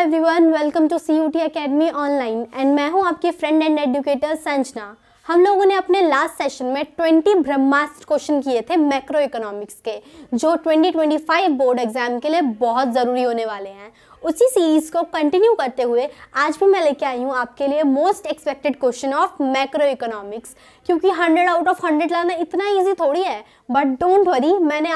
Everyone, welcome to CUT academy online and मैं हूं आपकी फ्रेंड एंड एजुकेटर संजना। हम लोगों ने अपने लास्ट सेशन में 20 ब्रह्मास्त्र क्वेश्चन किए थे मैक्रो इकोनॉमिक्स के, जो 2025 बोर्ड एग्जाम के लिए बहुत ज़रूरी होने वाले हैं। उसी सीरीज़ को कंटिन्यू करते हुए आज भी मैं लेके आई हूँ आपके लिए most expected question of macro economics, क्योंकि 100 आउट ऑफ 100 लाना इतना ईजी थोड़ी है। बट डोंट वरी, मैंने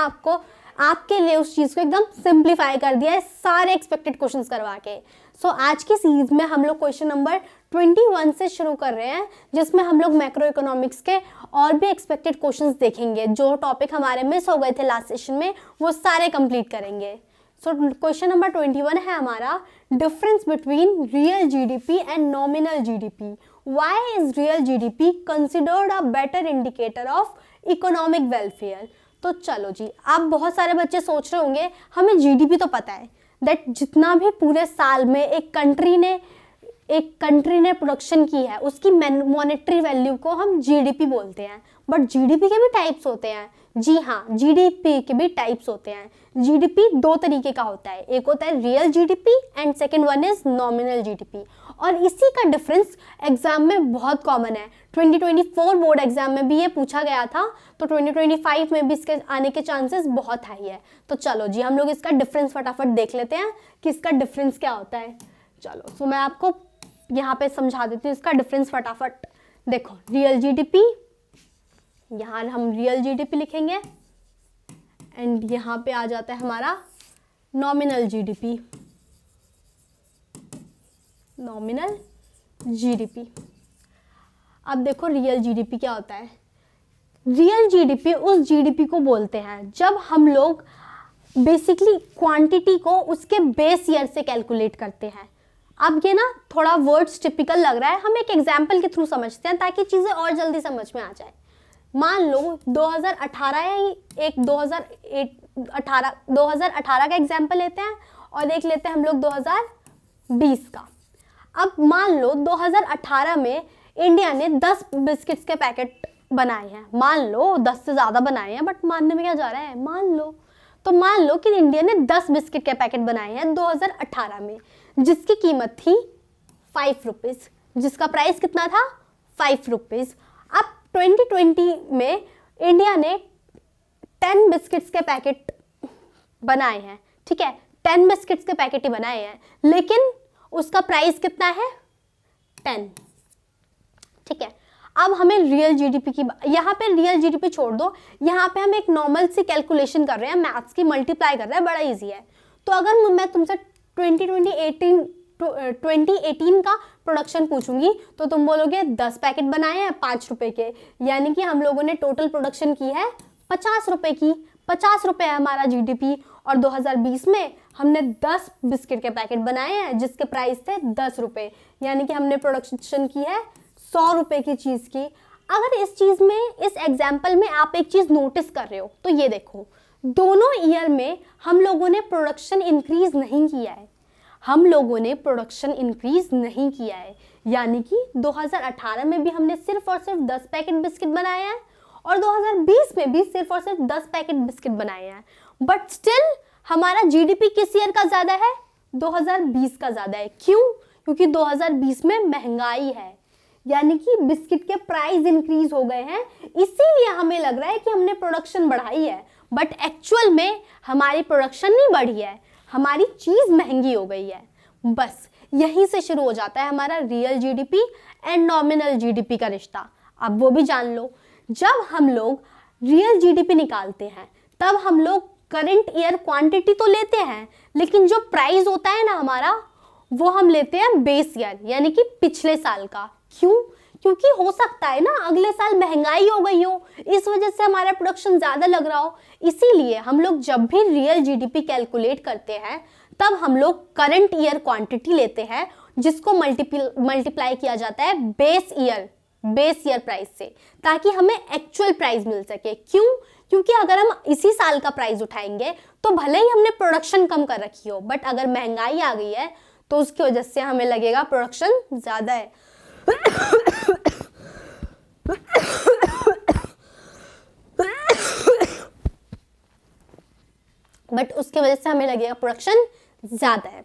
आपके लिए उस चीज़ को एकदम सिंप्लीफाई कर दिया है सारे एक्सपेक्टेड क्वेश्चंस करवा के। सो आज की सीरीज में हम लोग क्वेश्चन नंबर 21 से शुरू कर रहे हैं, जिसमें हम लोग मैक्रो इकोनॉमिक्स के और भी एक्सपेक्टेड क्वेश्चंस देखेंगे। जो टॉपिक हमारे मिस हो गए थे लास्ट सेशन में वो सारे कंप्लीट करेंगे। सो क्वेश्चन नंबर 21 है हमारा, difference between real GDP and nominal GDP. Why is real GDP considered a better indicator of economic welfare. तो चलो जी, आप बहुत सारे बच्चे सोच रहे होंगे हमें जीडीपी तो पता है, दैट जितना भी पूरे साल में एक कंट्री ने प्रोडक्शन की है उसकी मॉनेटरी वैल्यू को हम जीडीपी बोलते हैं। बट जीडीपी के भी टाइप्स होते हैं। जी हाँ, जीडीपी के भी टाइप्स होते हैं। जीडीपी दो तरीके का होता है, एक होता है real GDP and second one is nominal GDP. और इसी का डिफरेंस एग्जाम में बहुत कॉमन है। 2024 बोर्ड एग्जाम में भी ये पूछा गया था, तो 2025 में भी इसके आने के चांसेस बहुत हाई है। तो चलो जी, हम लोग इसका डिफरेंस फटाफट देख लेते हैं कि इसका डिफरेंस क्या होता है। चलो, तो मैं आपको यहाँ पे समझा देती हूँ इसका डिफरेंस फटाफट। देखो, रियल जीडीपी, यहाँ हम रियल जीडीपी लिखेंगे एंड यहाँ पे आ जाता है हमारा नॉमिनल जीडीपी। Nominal GDP. अब देखो रियल जीडीपी क्या होता है। रियल जीडीपी उस जीडीपी को बोलते हैं जब हम लोग बेसिकली क्वांटिटी को उसके बेस ईयर से कैलकुलेट करते हैं। अब ये ना थोड़ा वर्ड्स टिपिकल लग रहा है, हम एक एग्जाम्पल के थ्रू समझते हैं ताकि चीज़ें और जल्दी समझ में आ जाए। मान लो 2018 या एक 2018 का एग्जाम्पल लेते हैं और एक लेते हैं हम लोग 2020 का। अब मान लो 2018 में इंडिया ने 10 बिस्किट्स के पैकेट बनाए हैं। मान लो 10 से ज़्यादा बनाए हैं, बट मानने में क्या जा रहा है, मान लो। तो मान लो कि इंडिया ने 10 बिस्किट के पैकेट बनाए हैं 2018 में, जिसकी कीमत थी 5 रुपीज़, जिसका प्राइस कितना था 5 रुपीज़। अब 2020 में इंडिया ने 10 बिस्किट्स के पैकेट बनाए हैं, ठीक है, 10 बिस्किट्स के पैकेट ही बनाए हैं, लेकिन उसका प्राइस कितना है 10, ठीक है। अब हमें रियल जीडीपी की, यहाँ पे रियल जीडीपी छोड़ दो, यहाँ पे हम एक नॉर्मल सी कैलकुलेशन कर रहे हैं, मैथ्स की मल्टीप्लाई कर रहे हैं, बड़ा इजी है। तो अगर मैं तुमसे 2018 का प्रोडक्शन पूछूंगी तो तुम बोलोगे 10 पैकेट बनाए हैं 5 रुपए के, यानी कि हम लोगों ने टोटल प्रोडक्शन की है 50 रुपए की। 50 रुपए है हमारा जीडीपी। और 2020 में हमने 10 बिस्किट के पैकेट बनाए हैं जिसके प्राइस थे 10 रुपए, यानी कि हमने प्रोडक्शन की है 100 रुपए की चीज़ की। अगर इस चीज़ में, इस एग्जाम्पल में आप एक चीज़ नोटिस कर रहे हो तो ये देखो, दोनों ईयर में हम लोगों ने प्रोडक्शन इंक्रीज नहीं किया है। हम लोगों ने प्रोडक्शन इंक्रीज नहीं किया है, यानी कि 2018 में भी हमने सिर्फ और सिर्फ 10 पैकेट बिस्किट बनाए हैं और 2020 में भी सिर्फ और सिर्फ 10 पैकेट बिस्किट बनाए हैं। बट स्टिल हमारा जीडीपी किस ईयर का ज़्यादा है, 2020 का ज़्यादा है। क्यों? क्योंकि 2020 में महंगाई है, यानी कि बिस्किट के प्राइस इंक्रीज हो गए हैं, इसीलिए हमें लग रहा है कि हमने प्रोडक्शन बढ़ाई है। बट एक्चुअल में हमारी प्रोडक्शन नहीं बढ़ी है, हमारी चीज़ महंगी हो गई है। बस यहीं से शुरू हो जाता है हमारा real GDP and nominal GDP का रिश्ता। अब वो भी जान लो, जब हम लोग रियल जीडीपी निकालते हैं तब हम लोग करंट ईयर क्वांटिटी तो लेते हैं, लेकिन जो प्राइस होता है ना हमारा, वो हम लेते हैं बेस ईयर, यानी कि पिछले साल का। क्यों? क्योंकि हो सकता है ना अगले साल महंगाई हो गई हो, इस वजह से हमारा प्रोडक्शन ज़्यादा लग रहा हो। इसीलिए हम लोग जब भी रियल जीडीपी कैलकुलेट करते हैं तब हम लोग करंट ईयर क्वांटिटी लेते हैं, जिसको मल्टीप्लाई किया जाता है बेस ईयर प्राइस से, ताकि हमें एक्चुअल प्राइस मिल सके। क्यों? क्योंकि अगर हम इसी साल का प्राइस उठाएंगे तो भले ही हमने प्रोडक्शन कम कर रखी हो, बट अगर महंगाई आ गई है तो उसकी वजह से हमें लगेगा प्रोडक्शन ज़्यादा है। बट उसकी वजह से हमें लगेगा प्रोडक्शन ज़्यादा है।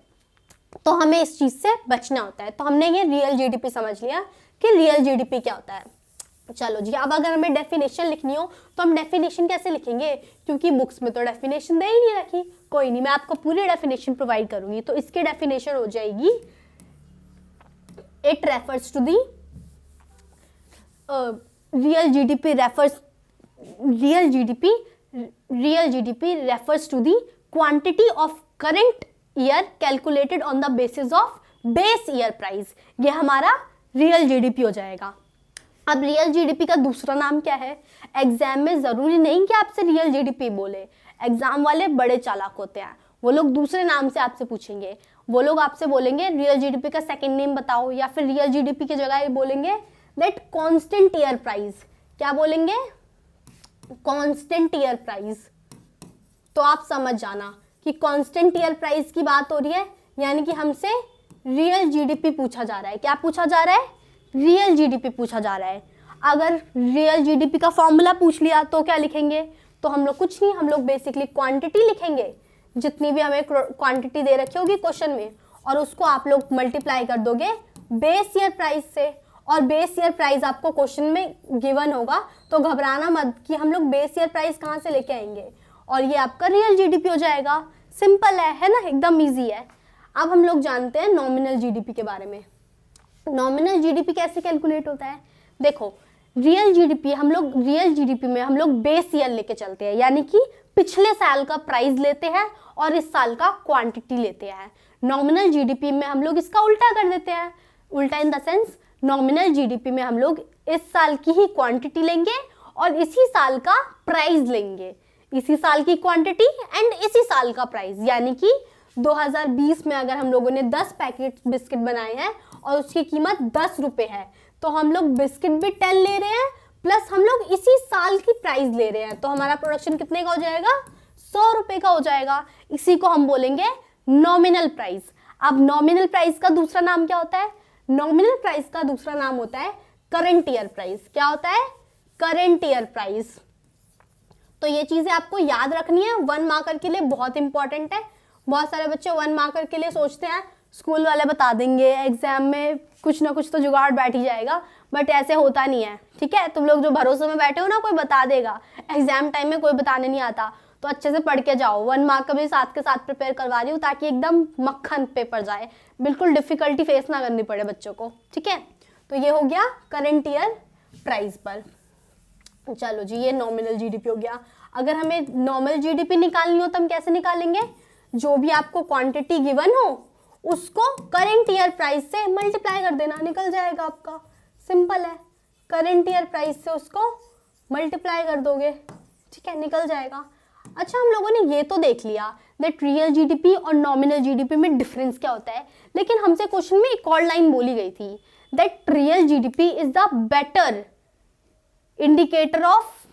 तो हमें इस चीज़ से बचना होता है। तो हमने ये रियल जीडीपी समझ लिया कि रियल जीडीपी क्या होता है। चलो जी, अब अगर हमें डेफिनेशन लिखनी हो तो हम डेफिनेशन कैसे लिखेंगे, क्योंकि बुक्स में तो डेफिनेशन दे ही नहीं रखी। कोई नहीं, मैं आपको पूरी डेफिनेशन प्रोवाइड करूंगी। तो इसकी डेफिनेशन हो जाएगी, it refers to the real GDP refers to the quantity of current year calculated on the basis of base year price। ये हमारा रियल जीडीपी हो जाएगा। अब रियल जीडीपी का दूसरा नाम क्या है? एग्जाम में जरूरी नहीं कि आपसे रियल जीडीपी बोले, एग्जाम वाले बड़े चालाक होते हैं, वो लोग दूसरे नाम से आपसे पूछेंगे। वो लोग आपसे बोलेंगे रियल जीडीपी का सेकंड नेम बताओ, या फिर रियल जीडीपी की जगह बोलेंगे दैट कांस्टेंट ईयर प्राइस। क्या बोलेंगे? Constant year price. तो आप समझ जाना कि कांस्टेंट ईयर प्राइस की बात हो रही है, यानी कि हमसे रियल जीडीपी पूछा जा रहा है। क्या पूछा जा रहा है? रियल जीडीपी पूछा जा रहा है। अगर रियल जीडीपी का फॉर्मूला पूछ लिया तो क्या लिखेंगे? तो हम लोग कुछ नहीं, हम लोग बेसिकली क्वांटिटी लिखेंगे, जितनी भी हमें क्वांटिटी दे रखी होगी क्वेश्चन में, और उसको आप लोग मल्टीप्लाई कर दोगे बेस ईयर प्राइस से। और बेस ईयर प्राइस आपको क्वेश्चन में गिवन होगा, तो घबराना मत कि हम लोग बेस ईयर प्राइस कहाँ से लेके आएंगे, और ये आपका रियल जीडीपी हो जाएगा। सिंपल है ना, एकदम इजी है। अब हम लोग जानते हैं नॉमिनल जीडीपी के बारे में। नॉमिनल जीडीपी कैसे कैलकुलेट होता है? देखो, रियल जीडीपी में हम लोग बेस ईयर लेके चलते हैं, यानी कि पिछले साल का प्राइस लेते हैं और इस साल का क्वांटिटी लेते हैं। नॉमिनल जीडीपी में हम लोग इसका उल्टा कर देते हैं। उल्टा in the sense, nominal GDP में हम लोग इस साल की ही क्वांटिटी लेंगे और इसी साल का प्राइस लेंगे। इसी साल की क्वांटिटी एंड इसी साल का प्राइस, यानी कि 2020 में अगर हम लोगों ने 10 पैकेट बिस्किट बनाए हैं और उसकी कीमत 10 रुपये है, तो हम लोग बिस्किट भी 10 ले रहे हैं प्लस हम लोग इसी साल की प्राइस ले रहे हैं, तो हमारा प्रोडक्शन कितने का हो जाएगा? 100 रुपये का हो जाएगा। इसी को हम बोलेंगे नॉमिनल प्राइस। अब नॉमिनल प्राइस का दूसरा नाम क्या होता है? नॉमिनल प्राइस का दूसरा नाम होता है करंट ईयर प्राइस। क्या होता है? Current year price. तो ये चीजें आपको याद रखनी है, 1 मार्कर के लिए बहुत इंपॉर्टेंट है। बहुत सारे बच्चे 1 मार्कर के लिए सोचते हैं स्कूल वाले बता देंगे, एग्जाम में कुछ ना कुछ तो जुगाड़ बैठ ही जाएगा, बट ऐसे होता नहीं है। ठीक है, तुम लोग जो भरोसे में बैठे हो ना, कोई बता देगा, एग्जाम टाइम में कोई बताने नहीं आता। तो अच्छे से पढ़ के जाओ। 1 मार्क का भी साथ के साथ प्रिपेयर करवा रही हूँ, ताकि एकदम मक्खन पेपर जाए, बिल्कुल डिफिकल्टी फेस ना करनी पड़े बच्चों को। ठीक है, तो ये हो गया करंट ईयर प्राइस पर। चलो जी, ये नॉमिनल जीडीपी हो गया। अगर हमें नॉमिनल जीडीपी निकालनी हो तो हम कैसे निकालेंगे? जो भी आपको क्वांटिटी गिवन हो उसको करंट ईयर प्राइस से मल्टीप्लाई कर देना, निकल जाएगा आपका। सिंपल है, करंट ईयर प्राइस से उसको मल्टीप्लाई कर दोगे, ठीक है, निकल जाएगा। अच्छा, हम लोगों ने ये तो देख लिया दैट रियल जीडीपी और नॉमिनल जीडीपी में डिफरेंस क्या होता है, लेकिन हमसे क्वेश्चन में एक और लाइन बोली गई थी that real GDP is the better indicator of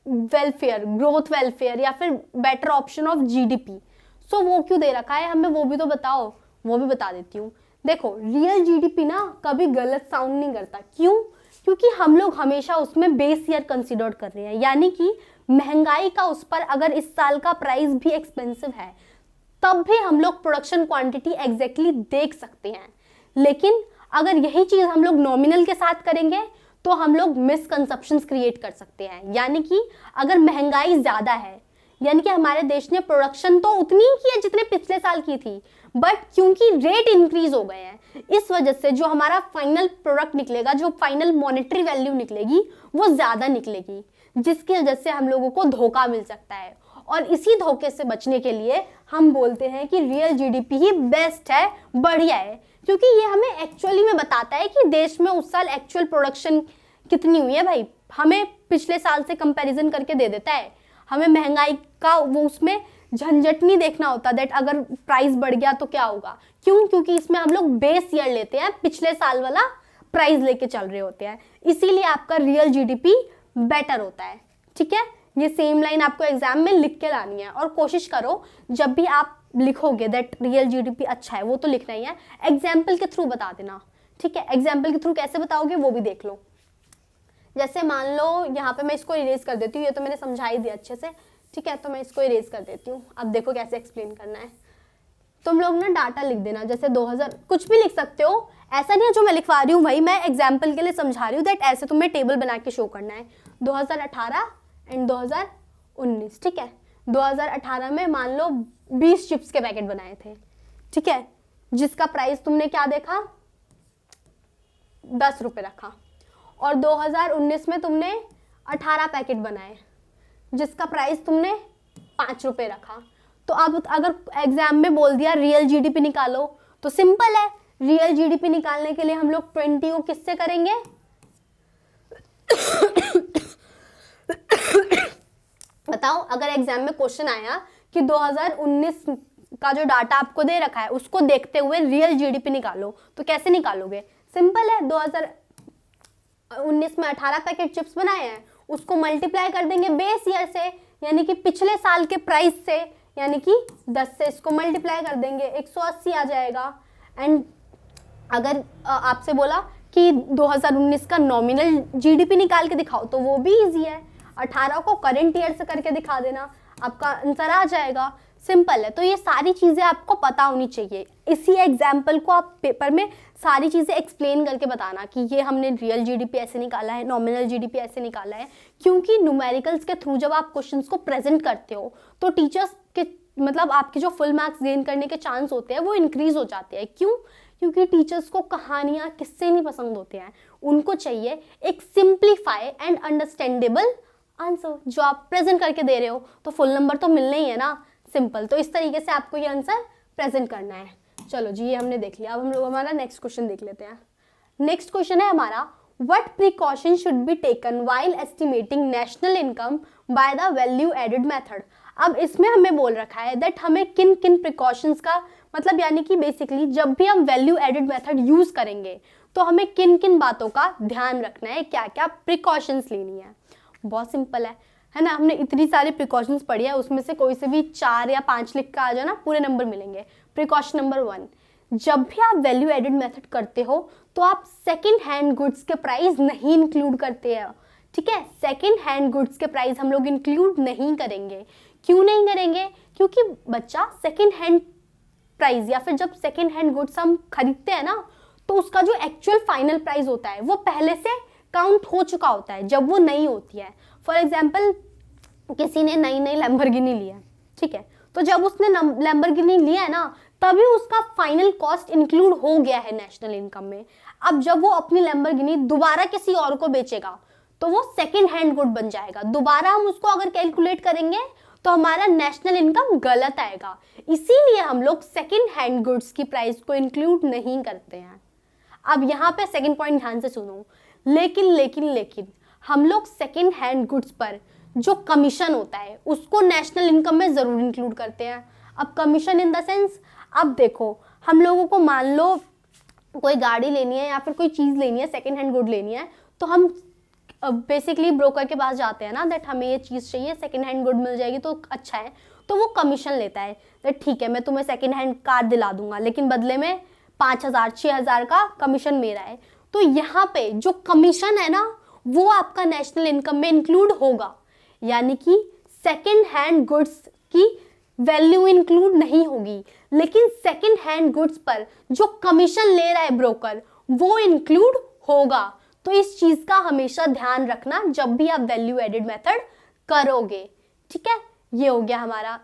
welfare, growth welfare, या फिर बेटर ऑप्शन ऑफ जीडीपी। सो वो क्यों दे रखा है हमें, वो भी तो बताओ। वो भी बता देती हूँ। देखो, रियल जीडीपी ना कभी गलत साउंड नहीं करता। क्यों? क्योंकि हम लोग हमेशा उसमें बेस ईयर कंसिडर कर रहे हैं, यानी कि महंगाई का उस पर अगर इस साल का प्राइस भी एक्सपेंसिव है तब भी हम लोग प्रोडक्शन क्वांटिटी एग्जैक्टली देख सकते हैं। लेकिन अगर यही चीज हम लोग नॉमिनल के साथ करेंगे तो हम लोग मिसकंसेप्शंस क्रिएट कर सकते हैं। यानी कि अगर महंगाई ज्यादा है, यानी कि हमारे देश ने प्रोडक्शन तो उतनी ही की है जितने पिछले साल की थी, बट क्योंकि रेट इंक्रीज हो गए हैं, इस वजह से जो हमारा फाइनल प्रोडक्ट निकलेगा, जो फाइनल मॉनेटरी वैल्यू निकलेगी, वो ज्यादा निकलेगी, जिसकी वजह से हम लोगों को धोखा मिल सकता है। और इसी धोखे से बचने के लिए हम बोलते हैं कि रियल जीडीपी ही बेस्ट है, बढ़िया है, क्योंकि ये हमें एक्चुअली में बताता है कि देश में उस साल एक्चुअल प्रोडक्शन कितनी हुई है। भाई, हमें पिछले साल से कंपैरिजन करके दे देता है। हमें महंगाई का वो उसमें झंझट नहीं देखना होता दैट अगर प्राइस बढ़ गया तो क्या होगा। क्यों? क्योंकि इसमें हम लोग बेस ईयर लेते हैं, पिछले साल वाला प्राइस लेके चल रहे होते हैं, इसीलिए आपका रियल जीडीपी बेटर होता है। ठीक है, ये सेम लाइन आपको एग्जाम में लिख के लानी है, और कोशिश करो जब भी आप लिखोगे दैट रियल जीडीपी अच्छा है, वो तो लिखना ही है, एग्जाम्पल के थ्रू बता देना। ठीक है, एग्जाम्पल के थ्रू कैसे बताओगे वो भी देख लो। जैसे मान लो यहाँ पे मैं इसको इरेज कर देती हूँ, ये तो मैंने समझा ही दिया अच्छे से। ठीक है, तो मैं इसको इरेज कर देती हूँ। अब देखो कैसे एक्सप्लेन करना है। तुम लोग ना डाटा लिख देना, जैसे 2000 कुछ भी लिख सकते हो, ऐसा नहीं है जो मैं लिखवा रही हूँ वही मैं एग्जाम्पल के लिए समझा रही हूँ, दैट ऐसे तुम्हें टेबल बना के शो करना है 2018 एंड 2019, ठीक है। 2018 में मान लो 20 चिप्स के पैकेट बनाए थे, ठीक है, जिसका प्राइस तुमने क्या देखा 10 रुपये रखा, और 2019 में तुमने 18 पैकेट बनाए जिसका प्राइस तुमने 5 रुपये रखा। तो अब अगर एग्जाम में बोल दिया रियल जीडीपी निकालो, तो सिंपल है, रियल जीडीपी निकालने के लिए हम लोग 20 को किससे करेंगे बताओ, अगर एग्जाम में क्वेश्चन आया कि 2019 का जो डाटा आपको दे रखा है उसको देखते हुए रियल जीडीपी निकालो, तो कैसे निकालोगे? सिंपल है, 2019 में 18 पैकेट चिप्स बनाए हैं, उसको मल्टीप्लाई कर देंगे बेस ईयर से, यानी कि पिछले साल के प्राइस से, यानी कि 10 से इसको मल्टीप्लाई कर देंगे, 180 आ जाएगा। एंड अगर आपसे बोला कि 2019 का नॉमिनल जीडीपी निकाल के दिखाओ, तो वो भी इजी है, 18 को करंट ईयर से करके दिखा देना, आपका आंसर आ जाएगा। सिंपल है। तो ये सारी चीज़ें आपको पता होनी चाहिए। इसी एग्जाम्पल को आप पेपर में सारी चीज़ें एक्सप्लेन करके बताना कि ये हमने रियल जीडीपी ऐसे निकाला है, नॉमिनल जीडीपी ऐसे निकाला है, क्योंकि न्यूमेरिकल्स के थ्रू जब आप क्वेश्चंस को प्रेजेंट करते हो तो टीचर्स के मतलब आपके जो फुल मार्क्स गेन करने के चांस होते हैं वो इंक्रीज हो जाते हैं। क्यों? क्योंकि टीचर्स को कहानियाँ किससे नहीं पसंद होते हैं, उनको चाहिए एक सिंप्लीफाई एंड अंडरस्टैंडेबल आंसर जो आप प्रेजेंट करके दे रहे हो, तो फुल नंबर तो मिलना ही है ना, सिंपल। तो इस तरीके से आपको ये आंसर प्रेजेंट करना है। चलो जी, ये हमने देख लिया। अब हम लोग हमारा नेक्स्ट क्वेश्चन देख लेते हैं। नेक्स्ट क्वेश्चन है हमारा, what precaution should be taken while estimating national income by the value added method. अब इसमें हमें बोल रखा है दैट हमें किन किन प्रिकॉशंस का मतलब, यानी कि बेसिकली जब भी हम वैल्यू एडेड मेथड यूज करेंगे तो हमें किन किन बातों का ध्यान रखना है, क्या क्या प्रिकॉशंस लेनी है। बहुत सिंपल है ना, हमने इतनी सारी प्रिकॉशंस पढ़ी है, उसमें से कोई से भी 4 या 5 लिख कर आ जाओ ना, पूरे नंबर मिलेंगे। प्रिकॉशन नंबर 1, जब भी आप वैल्यू एडेड मेथड करते हो तो आप सेकंड हैंड गुड्स के प्राइस नहीं इंक्लूड करते हैं, ठीक है। सेकंड हैंड गुड्स के प्राइस हम लोग इंक्लूड नहीं करेंगे। क्यों नहीं करेंगे? क्योंकि बच्चा सेकंड हैंड प्राइस या फिर जब सेकंड हैंड गुड्स हम खरीदते हैं ना, तो उसका जो एक्चुअल फाइनल प्राइस होता है वो पहले से काउंट हो चुका होता है जब वो नई होती है। फॉर एग्जाम्पल, किसी ने नई नई लैम्बोर्गिनी लिया, ठीक है, तो जब उसने लैम्बोर्गिनी लिया है ना, तभी उसका फाइनल कॉस्ट इंक्लूड हो गया है नेशनल इनकम में। अब जब वो अपनी लैम्बोर्गिनी दोबारा किसी और को बेचेगा तो वो सेकंड हैंड गुड बन जाएगा। दोबारा हम उसको अगर कैलकुलेट करेंगे तो हमारा नेशनल इनकम गलत आएगा। इसीलिए हम लोग सेकंड हैंड गुड्स की प्राइस को इंक्लूड नहीं करते हैं। अब यहाँ पे सेकंड पॉइंट ध्यान से सुनो, लेकिन हम लोग सेकंड हैंड गुड्स पर जो कमीशन होता है उसको नेशनल इनकम में ज़रूर इंक्लूड करते हैं। अब कमीशन इन द सेंस, अब देखो हम लोगों को मान लो कोई गाड़ी लेनी है या फिर कोई चीज़ लेनी है, सेकंड हैंड गुड लेनी है, तो हम बेसिकली ब्रोकर के पास जाते हैं ना, दैट हमें ये चीज़ चाहिए, सेकंड हैंड गुड मिल जाएगी तो अच्छा है, तो वो कमीशन लेता है दैट ठीक है मैं तुम्हें सेकंड हैंड कार दिला दूंगा, लेकिन बदले में 5,000 6,000 का कमीशन मेरा है। तो यहाँ पे जो कमीशन है ना वो आपका नेशनल इनकम में इंक्लूड होगा, यानी कि सेकंड हैंड गुड्स की वैल्यू इंक्लूड नहीं होगी, लेकिन सेकंड हैंड गुड्स पर जो कमीशन ले रहा है ब्रोकर वो इंक्लूड होगा। तो इस चीज का हमेशा ध्यान रखना जब भी आप वैल्यू एडेड मेथड करोगे, ठीक है। ये हो गया हमारा।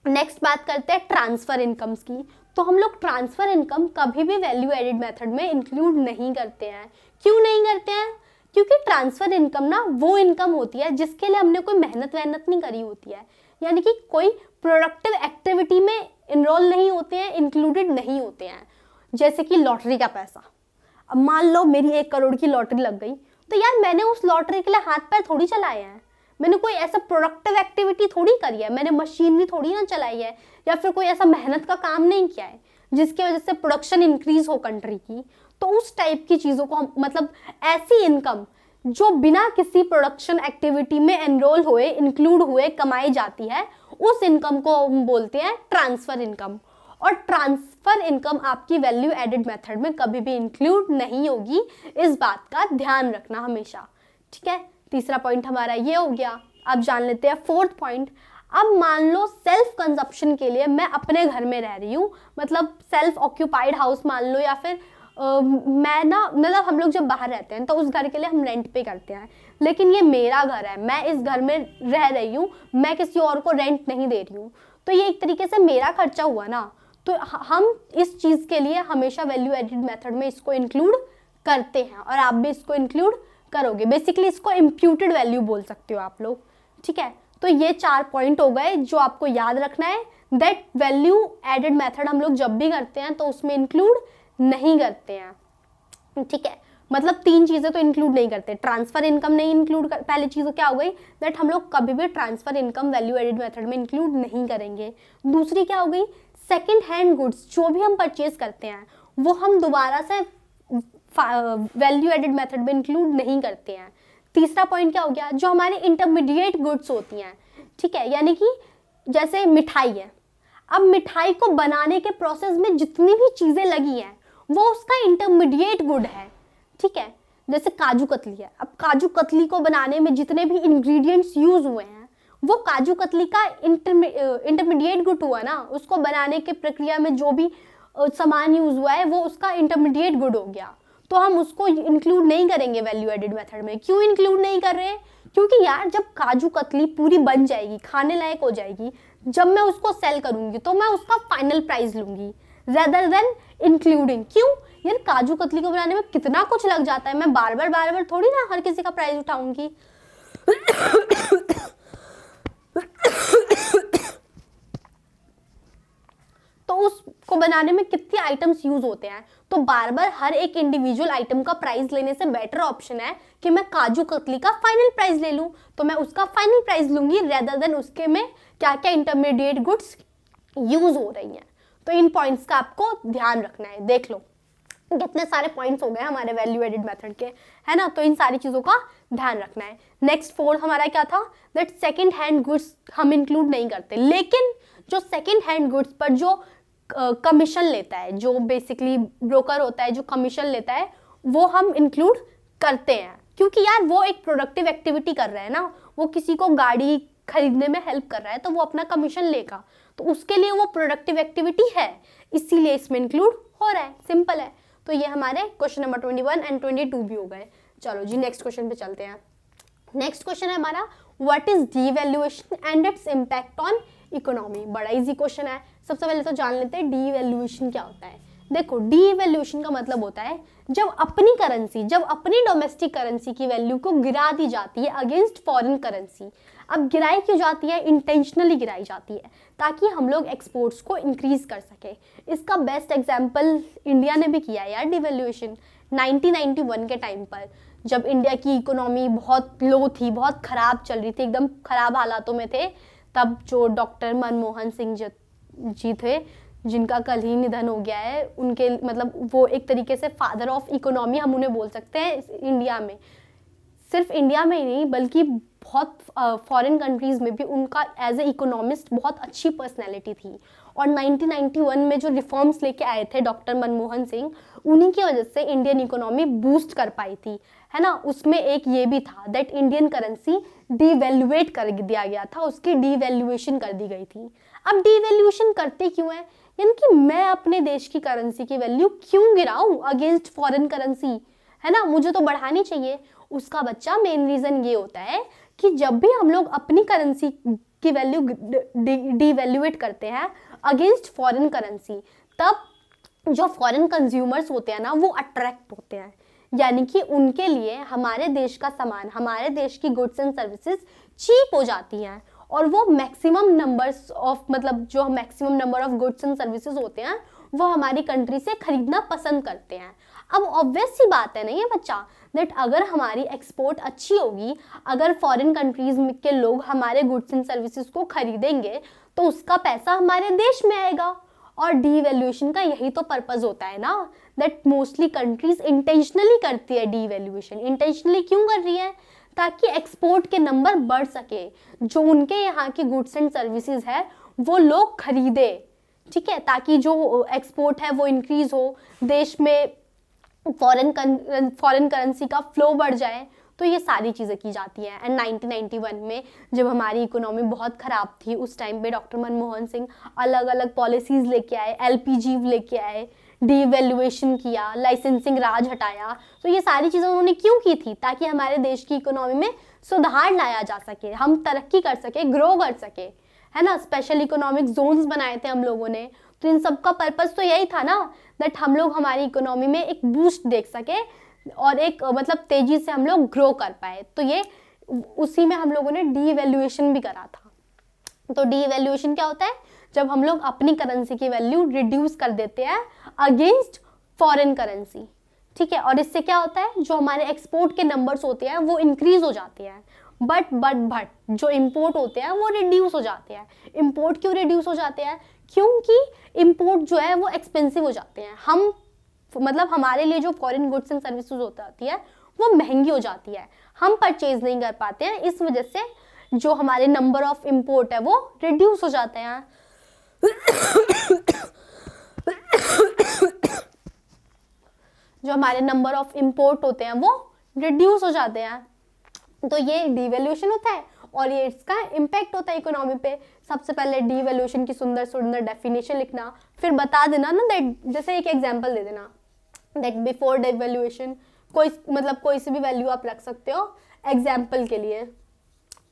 नेक्स्ट बात करते हैं ट्रांसफर इनकम्स की। तो हम लोग ट्रांसफर इनकम कभी भी वैल्यू एडेड मेथड में इंक्लूड नहीं करते हैं। क्यों नहीं करते हैं? क्योंकि ट्रांसफर इनकम ना वो इनकम होती है जिसके लिए हमने कोई मेहनत नहीं करी होती है, यानी कि कोई प्रोडक्टिव एक्टिविटी में इनरोल नहीं होते हैं, इंक्लूडेड नहीं होते हैं। जैसे कि लॉटरी का पैसा, अब मान लो मेरी 1 करोड़ की लॉटरी लग गई, तो यार मैंने उस लॉटरी के लिए हाथ पैर थोड़ी चलाए हैं, मैंने कोई ऐसा प्रोडक्टिव एक्टिविटी थोड़ी करी है, मैंने मशीनरी थोड़ी ना चलाई है, या फिर कोई ऐसा मेहनत का काम नहीं किया है जिसकी वजह से प्रोडक्शन इंक्रीज हो कंट्री की। तो उस टाइप की चीज़ों को हम मतलब ऐसी इनकम जो बिना किसी प्रोडक्शन एक्टिविटी में एनरोल हुए इंक्लूड हुए कमाई जाती है, उस इनकम को हम बोलते हैं ट्रांसफर इनकम। और ट्रांसफर इनकम आपकी वैल्यू एडेड मेथड में कभी भी इंक्लूड नहीं होगी, इस बात का ध्यान रखना हमेशा, ठीक है। तीसरा पॉइंट हमारा ये हो गया। अब जान लेते हैं फोर्थ पॉइंट। अब मान लो सेल्फ कंजप्शन के लिए मैं अपने घर में रह रही हूँ, मतलब सेल्फ ऑक्यूपाइड हाउस मान लो, या फिर मैं ना मतलब हम लोग जब बाहर रहते हैं तो उस घर के लिए हम रेंट पे करते हैं, लेकिन ये मेरा घर है, मैं इस घर में रह रही हूँ, मैं किसी और को रेंट नहीं दे रही हूँ, तो ये एक तरीके से मेरा खर्चा हुआ ना। तो हम इस चीज़ के लिए हमेशा वैल्यू एडिड मेथड में इसको इंक्लूड करते हैं, और आप भी इसको इंक्लूड करोगे। बेसिकली इसको इम्प्यूटेड वैल्यू बोल सकते हो आप लोग, ठीक है। तो ये 4 पॉइंट हो गए जो आपको याद रखना है, दैट वैल्यू एडेड मेथड हम लोग जब भी करते हैं तो उसमें इंक्लूड नहीं करते हैं, ठीक है। मतलब 3 चीज़ें तो इंक्लूड नहीं करते, ट्रांसफर इनकम नहीं इंक्लूड कर, पहली चीज़ क्या हो गई, दैट हम लोग कभी भी transfer income value added method में इंक्लूड नहीं करेंगे। दूसरी क्या हो गई, सेकेंड हैंड गुड्स जो भी हम परचेज करते हैं वो हम दोबारा से वैल्यू एडेड मेथड में इंक्लूड नहीं करते हैं। तीसरा पॉइंट क्या हो गया, जो हमारे इंटरमीडिएट गुड्स होती हैं, ठीक है, यानी कि जैसे मिठाई है, अब मिठाई को बनाने के प्रोसेस में जितनी भी चीज़ें लगी हैं वो उसका इंटरमीडिएट गुड है, ठीक है। जैसे काजू कतली है, अब काजू कतली को बनाने में जितने भी इंग्रेडिएंट्स यूज हुए हैं वो काजू कतली का इंटरमीडिएट गुड हुआ ना, उसको बनाने के प्रक्रिया में जो भी सामान यूज हुआ है वो उसका इंटरमीडिएट गुड हो गया, तो हम उसको इंक्लूड नहीं करेंगे वैल्यू एडेड मेथड में। क्यों इंक्लूड नहीं कर रहे हैं, क्योंकि यार जब काजू कतली पूरी बन जाएगी, खाने लायक हो जाएगी, जब मैं उसको सेल करूंगी तो मैं उसका फाइनल प्राइस लूंगी रेदर देन इंक्लूडिंग। क्यों यार, काजू कतली को बनाने में कितना कुछ लग जाता है, मैं बार बार थोड़ी ना हर किसी का प्राइस उठाऊंगी। तो उसको बनाने में कितने आइटम्स यूज होते हैं, तो बार बार हर एक इंडिविजुअल आइटम का प्राइस लेने से बेटर ऑप्शन है कि मैं काजू कतली का फाइनल प्राइस ले लूं, तो मैं उसका फाइनल प्राइस लूंगी रेदर देन उसके में क्या क्या इंटरमीडिएट गुड्स यूज हो रही हैं। तो इन पॉइंट्स का आपको ध्यान रखना है। देख लो कितने सारे पॉइंट्स हो गए हमारे वैल्यू एडेड मेथड के, है ना, तो इन सारी चीज़ों का ध्यान रखना है। नेक्स्ट 4 हमारा क्या था, दैट सेकेंड हैंड गुड्स हम इंक्लूड नहीं करते, लेकिन जो सेकेंड हैंड गुड्स पर जो कमीशन लेता है, जो बेसिकली ब्रोकर होता है जो कमीशन लेता है, वो हम इंक्लूड करते हैं, क्योंकि यार वो एक प्रोडक्टिव एक्टिविटी कर रहा है ना, वो किसी को गाड़ी खरीदने में हेल्प कर रहा है तो वो अपना कमीशन लेगा, तो उसके लिए वो प्रोडक्टिव एक्टिविटी है, इसीलिए इसमें इंक्लूड हो रहा है, सिंपल है। तो ये हमारे क्वेश्चन नंबर 21 एंड 22 भी हो गए। चलो जी नेक्स्ट क्वेश्चन पे चलते हैं। नेक्स्ट क्वेश्चन है हमारा, what is devaluation and its impact on economy. बड़ा इजी क्वेश्चन है। सबसे पहले तो जान लेते हैं डीवैल्यूएशन क्या होता है। देखो डीवैल्यूएशन का मतलब होता है जब अपनी करेंसी, जब अपनी डोमेस्टिक करेंसी की वैल्यू को गिरा दी जाती है अगेंस्ट फॉरेन करेंसी। अब गिराई क्यों जाती है, इंटेंशनली गिराई जाती है ताकि हम लोग एक्सपोर्ट्स को इंक्रीज कर सके। इसका बेस्ट एग्जांपल इंडिया ने भी किया है यार डीवैल्यूएशन 1991 के टाइम पर, जब इंडिया की इकोनॉमी बहुत लो थी, बहुत ख़राब चल रही थी, एकदम ख़राब हालातों में थे, तब जो डॉक्टर मनमोहन सिंह जी थे, जिनका कल ही निधन हो गया है, उनके मतलब वो एक तरीके से फादर ऑफ इकोनॉमी हम उन्हें बोल सकते हैं इंडिया में। सिर्फ इंडिया में ही नहीं बल्कि बहुत फॉरेन कंट्रीज़ में भी उनका एज ए इकोनॉमिस्ट बहुत अच्छी पर्सनैलिटी थी। और 1991 में जो रिफॉर्म्स लेके आए थे डॉक्टर मनमोहन सिंह, उन्हीं की वजह से इंडियन इकोनॉमी बूस्ट कर पाई थी, है ना। उसमें एक ये भी था दैट इंडियन करेंसी डीवैल्यूएट कर दिया गया था, उसकी डीवैल्यूएशन कर दी गई थी। अब डीवैल्यूएशन करते क्यों है, यानी कि मैं अपने देश की करेंसी की वैल्यू क्यों गिराऊं अगेंस्ट फॉरेन करेंसी, है ना, मुझे तो बढ़ानी चाहिए। उसका बच्चा मेन रीज़न ये होता है कि जब भी हम लोग अपनी करेंसी की वैल्यू डीवैल्यूएट करते हैं अगेंस्ट फॉरेन करेंसी, तब जो फॉरेन कंज्यूमर्स होते हैं ना वो अट्रैक्ट होते हैं, यानी कि उनके लिए हमारे देश का सामान, हमारे देश की गुड्स एंड सर्विसेज चीप हो जाती हैं, और वो मैक्सिमम नंबर्स ऑफ मतलब जो maximum number of goods and services होते हैं वो हमारी कंट्री से खरीदना पसंद करते हैं। अब ऑब्वियस सी बात है ना ये बच्चा, दैट अगर हमारी एक्सपोर्ट अच्छी होगी, अगर फॉरेन कंट्रीज के लोग हमारे गुड्स एंड सर्विसेज को खरीदेंगे तो उसका पैसा हमारे देश में आएगा। और डीवैल्यूएशन का यही तो पर्पस होता है ना, दैट मोस्टली कंट्रीज इंटेंशनली करती है डीवैल्यूएशन। इंटेंशनली क्यों कर रही है, ताकि एक्सपोर्ट के नंबर बढ़ सके, जो उनके यहाँ की गुड्स एंड सर्विसेज है वो लोग खरीदे, ठीक है, ताकि जो एक्सपोर्ट है वो इंक्रीज हो, देश में फॉरेन करेंसी का फ्लो बढ़ जाए, तो ये सारी चीज़ें की जाती हैं। एंड 1991 में जब हमारी इकोनॉमी बहुत ख़राब थी, उस टाइम पे डॉक्टर मनमोहन सिंह अलग अलग पॉलिसीज़ लेके आए, LPG लेके आए, डीवैल्यूएशन किया, लाइसेंसिंग राज हटाया। तो ये सारी चीज़ें उन्होंने क्यों की थी? ताकि हमारे देश की इकोनॉमी में सुधार लाया जा सके, हम तरक्की कर सके, ग्रो कर सके, है ना। स्पेशल इकोनॉमिक जोन्स बनाए थे हम लोगों ने। तो इन सब का पर्पस तो यही था ना, दैट हम लोग हमारी इकोनॉमी में एक बूस्ट देख सके और एक मतलब तेजी से हम लोग ग्रो कर पाए। तो ये उसी में हम लोगों ने डीवैल्यूएशन भी करा था। तो डीवैल्यूएशन क्या होता है? जब हम लोग अपनी करेंसी की वैल्यू रिड्यूस कर देते हैं अगेंस्ट फॉरेन करेंसी, ठीक है। और इससे क्या होता है? जो हमारे एक्सपोर्ट के नंबर्स होते हैं वो इंक्रीज हो जाते हैं, बट जो इम्पोर्ट होते हैं वो रिड्यूस हो जाते हैं। इम्पोर्ट क्यों रिड्यूस हो जाते हैं? क्योंकि इम्पोर्ट जो है वो एक्सपेंसिव हो जाते हैं। हम मतलब हमारे लिए जो फॉरेन गुड्स एंड सर्विसेज होती है वो महंगी हो जाती है, हम परचेज नहीं कर पाते हैं। इस वजह से जो हमारे नंबर ऑफ इम्पोर्ट है वो रिड्यूस हो जाते हैं। जो हमारे नंबर ऑफ इम्पोर्ट होते हैं वो रिड्यूस हो जाते हैं। तो ये डीवैल्यूएशन होता है और ये इसका इम्पैक्ट होता है इकोनॉमी पे। सबसे पहले डीवैल्यूएशन की सुंदर सुंदर डेफिनेशन लिखना, फिर बता देना ना दैट, जैसे एक एग्जांपल दे देना दैट बिफोर डीवैल्यूएशन, कोई मतलब कोई सी भी वैल्यू आप रख सकते हो एग्जांपल के लिए।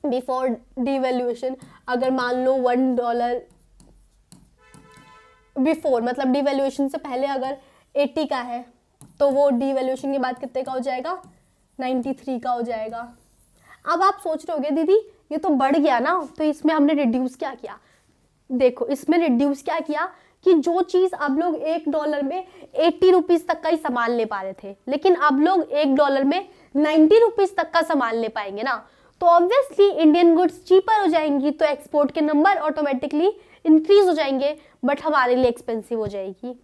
बिफोर डीवैल्यूएशन अगर मान लो $1 बिफोर मतलब डीवैल्यूएशन से पहले अगर 80 का है तो वो डीवैल्यूएशन के बाद कितने का हो जाएगा? 93 का हो जाएगा। अब आप सोच रहे होगे दीदी ये तो बढ़ गया ना, तो इसमें हमने रिड्यूस क्या किया? देखो इसमें रिड्यूस क्या किया कि जो चीज़ अब लोग $1 में 80 रुपीज़ तक का ही सामान ले पा रहे थे, लेकिन अब लोग $1 में 90 रुपीज़ तक का सामान ले पाएंगे ना, तो ऑब्वियसली इंडियन गुड्स चीपर हो जाएंगी, तो एक्सपोर्ट के नंबर ऑटोमेटिकली इंक्रीज हो जाएंगे, बट हमारे लिए एक्सपेंसिव हो जाएगी।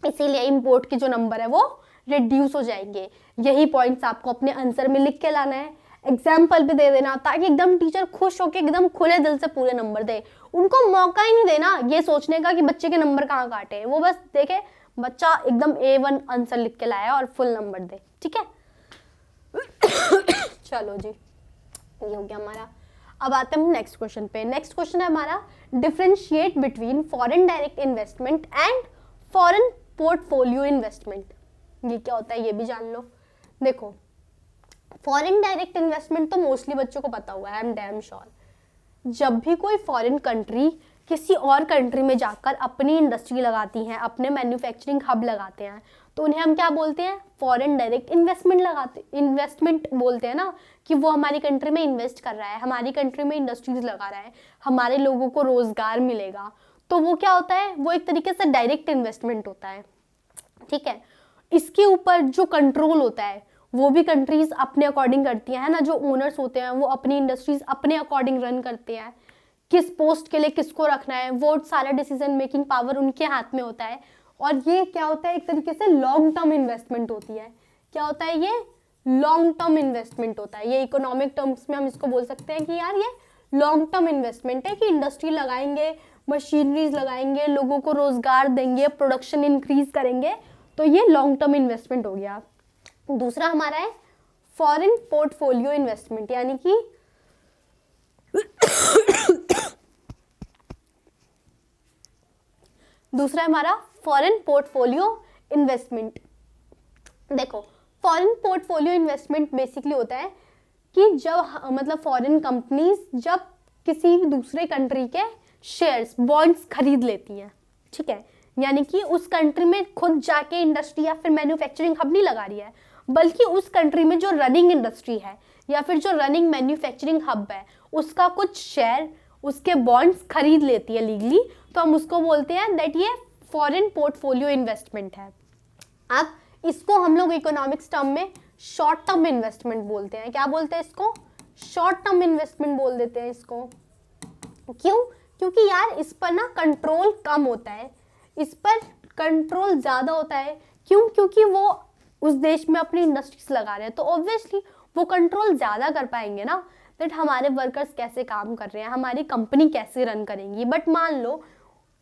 इसीलिए इंपोर्ट के जो नंबर है वो रिड्यूस हो जाएंगे। यही पॉइंट्स आपको अपने आंसर में लिख के लाना है, एग्जाम्पल भी दे देना, ताकि एकदम टीचर खुश होकर एकदम खुले दिल से पूरे नंबर दे। उनको मौका ही नहीं देना ये सोचने का कि बच्चे के नंबर कहाँ काटे, वो बस देखे बच्चा एकदम A1 आंसर लिख के लाया और फुल नंबर दे, ठीक है। चलो जी, ये हो गया हमारा। अब आते हैं हम नेक्स्ट क्वेश्चन पे। नेक्स्ट क्वेश्चन है हमारा differentiate between foreign direct investment and foreign portfolio investment. ये क्या होता है ये भी जान लो। देखो फॉरेन डायरेक्ट इन्वेस्टमेंट तो मोस्टली बच्चों को पता हुआ है, आई एम डैम श्योर। जब भी कोई फॉरेन कंट्री किसी और कंट्री में जाकर अपनी इंडस्ट्री लगाती हैं, अपने मैन्युफैक्चरिंग हब लगाते हैं, तो उन्हें हम क्या बोलते हैं? फॉरेन डायरेक्ट इन्वेस्टमेंट बोलते हैं ना, कि वो हमारी कंट्री में इन्वेस्ट कर रहा है, हमारी कंट्री में इंडस्ट्रीज लगा रहा है, हमारे लोगों को रोजगार मिलेगा। तो वो क्या होता है? वो एक तरीके से डायरेक्ट इन्वेस्टमेंट होता है, ठीक है। इसके ऊपर जो कंट्रोल होता है वो भी कंट्रीज अपने अकॉर्डिंग करती हैं, है ना। जो ओनर्स होते हैं वो अपनी इंडस्ट्रीज अपने अकॉर्डिंग रन करते हैं, किस पोस्ट के लिए किसको रखना है, वो सारा डिसीजन मेकिंग पावर उनके हाथ में होता है। और ये क्या होता है? एक तरीके से लॉन्ग टर्म इन्वेस्टमेंट होती है। क्या होता है? ये लॉन्ग टर्म इन्वेस्टमेंट होता है। ये इकोनॉमिक टर्म्स में हम इसको बोल सकते हैं कि यार ये लॉन्ग टर्म इन्वेस्टमेंट है, कि इंडस्ट्री लगाएंगे, मशीनरीज लगाएंगे, लोगों को रोजगार देंगे, प्रोडक्शन इंक्रीज करेंगे, तो ये लॉन्ग टर्म इन्वेस्टमेंट हो गया। दूसरा हमारा है फॉरेन पोर्टफोलियो इन्वेस्टमेंट, यानी कि दूसरा हमारा फॉरेन पोर्टफोलियो इन्वेस्टमेंट। देखो फॉरेन पोर्टफोलियो इन्वेस्टमेंट बेसिकली होता है कि जब मतलब फॉरेन कंपनीज जब किसी दूसरे कंट्री के शेयर्स, बॉन्ड्स खरीद लेती हैं, ठीक है। यानी कि उस कंट्री में खुद जाके इंडस्ट्री या फिर मैन्युफैक्चरिंग हब नहीं लगा रही है, बल्कि उस कंट्री में जो रनिंग इंडस्ट्री है या फिर जो रनिंग मैन्युफैक्चरिंग हब है उसका कुछ शेयर, उसके बॉन्ड्स खरीद लेती है लीगली, तो हम उसको बोलते हैं दैट ये फॉरेन पोर्टफोलियो इन्वेस्टमेंट है। अब इसको हम लोग इकोनॉमिक्स टर्म में शॉर्ट टर्म इन्वेस्टमेंट बोलते हैं। क्या बोलते हैं इसको? शॉर्ट टर्म इन्वेस्टमेंट बोल देते हैं इसको। क्यों? क्योंकि यार इस पर ना कंट्रोल कम होता है, इस पर कंट्रोल ज़्यादा होता है। क्यों? क्योंकि वो उस देश में अपनी इंडस्ट्रीज लगा रहे हैं, तो ऑब्वियसली वो कंट्रोल ज़्यादा कर पाएंगे ना, दैट हमारे वर्कर्स कैसे काम कर रहे हैं, हमारी कंपनी कैसे रन करेंगी। बट मान लो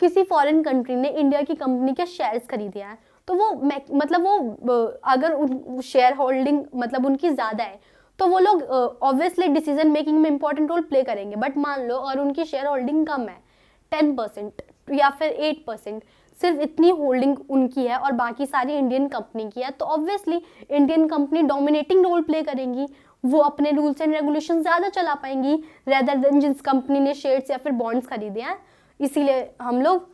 किसी फॉरेन कंट्री ने इंडिया की कंपनी के शेयर्स खरीदे हैं, तो वो मतलब वो अगर शेयर होल्डिंग मतलब उनकी ज़्यादा है, तो वो लोग ऑब्वियसली डिसीजन मेकिंग में इंपॉर्टेंट रोल प्ले करेंगे। बट मान लो और उनकी शेयर होल्डिंग कम है, 10% या फिर 8%, सिर्फ इतनी होल्डिंग उनकी है और बाकी सारी इंडियन कंपनी की है, तो obviously Indian company dominating role play करेंगी, वो अपने रूल्स एंड रेगुलेशन ज़्यादा चला पाएंगी रेदर देन जिस कंपनी ने शेयर्स या फिर बॉन्ड्स खरीदे हैं। इसीलिए हम लोग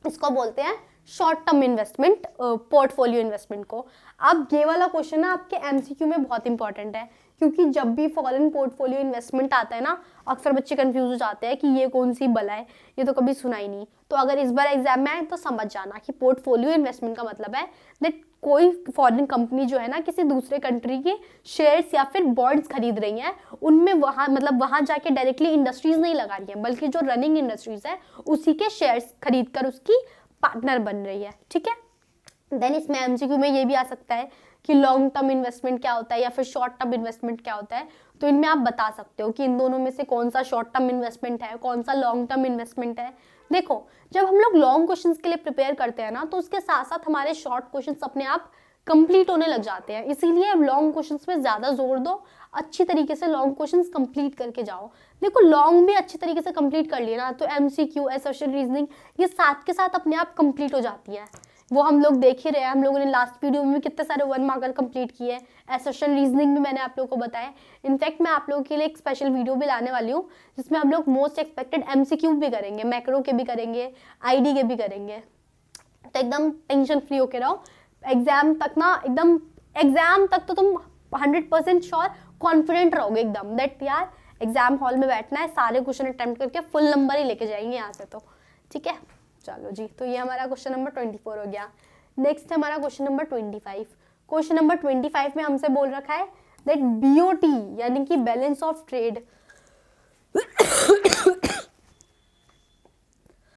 इसको बोलते हैं short term investment, portfolio investment को। अब ये वाला क्वेश्चन ना आपके एमसीक्यू में बहुत इंपॉर्टेंट है, क्योंकि जब भी फॉरेन पोर्टफोलियो इन्वेस्टमेंट आता है ना, अक्सर बच्चे कंफ्यूज हो जाते हैं कि ये कौन सी बला है, ये तो कभी सुना ही नहीं। तो अगर इस बार एग्जाम में आए तो समझ जाना कि पोर्टफोलियो इन्वेस्टमेंट का मतलब है दैट कोई फॉरेन कंपनी जो है ना किसी दूसरे कंट्री के शेयर्स या फिर बॉन्ड्स खरीद रही हैं, उनमें वहाँ जाके डायरेक्टली इंडस्ट्रीज नहीं लगा रही हैं, बल्कि जो रनिंग इंडस्ट्रीज है उसी के शेयर्स खरीद कर उसकी पार्टनर बन रही है। ठीक है, देन इसमें एमसीक्यू में ये भी आ सकता है कि लॉन्ग टर्म इन्वेस्टमेंट क्या होता है या फिर शॉर्ट टर्म इन्वेस्टमेंट क्या होता है। तो इनमें आप बता सकते हो कि इन दोनों में से कौन सा शॉर्ट टर्म इन्वेस्टमेंट है, कौन सा लॉन्ग टर्म इन्वेस्टमेंट है। देखो, जब हम लोग लॉन्ग क्वेश्चंस के लिए प्रिपेयर करते हैं ना, तो उसके साथ साथ हमारे शॉर्ट क्वेश्चंस अपने आप कंप्लीट होने लग जाते हैं। इसीलिए लॉन्ग क्वेश्चंस पे ज़्यादा जोर दो, अच्छी तरीके से लॉन्ग क्वेश्चंस कंप्लीट करके जाओ। देखो, लॉन्ग भी अच्छी तरीके से कंप्लीट कर लिए ना तो एमसीक्यू, एसोशियल रीजनिंग ये साथ के साथ अपने आप कंप्लीट हो जाती है। वो हम लोग देख ही रहे हैं, हम लोगों ने लास्ट वीडियो में कितने सारे 1 मार्कर कंप्लीट किए। एसोशियल रीजनिंग भी मैंने आप लोगों को बताया। इनफैक्ट मैं आप लोगों के लिए एक स्पेशल वीडियो भी लाने वाली हूँ जिसमें हम लोग मोस्ट एक्सपेक्टेड एमसीक्यू भी करेंगे, मैक्रो के भी करेंगे, आईडी के भी करेंगे। तो एकदम टेंशन फ्री होके रहो। एग्जाम तक ना एकदम, एग्जाम तक तो तुम 100% श्योर कॉन्फिडेंट रहोगे एकदम दैट यार एग्जाम हॉल में बैठना है, सारे क्वेश्चन अटेम्प्ट करके फुल नंबर ही लेके जाएंगे यहाँ से। तो ठीक है, चलो जी। तो ये हमारा क्वेश्चन नंबर 24 हो गया। नेक्स्ट है हमारा क्वेश्चन नंबर 25। क्वेश्चन नंबर 25 में हमसे बोल रखा है दैट बीओटी यानी कि बैलेंस ऑफ ट्रेड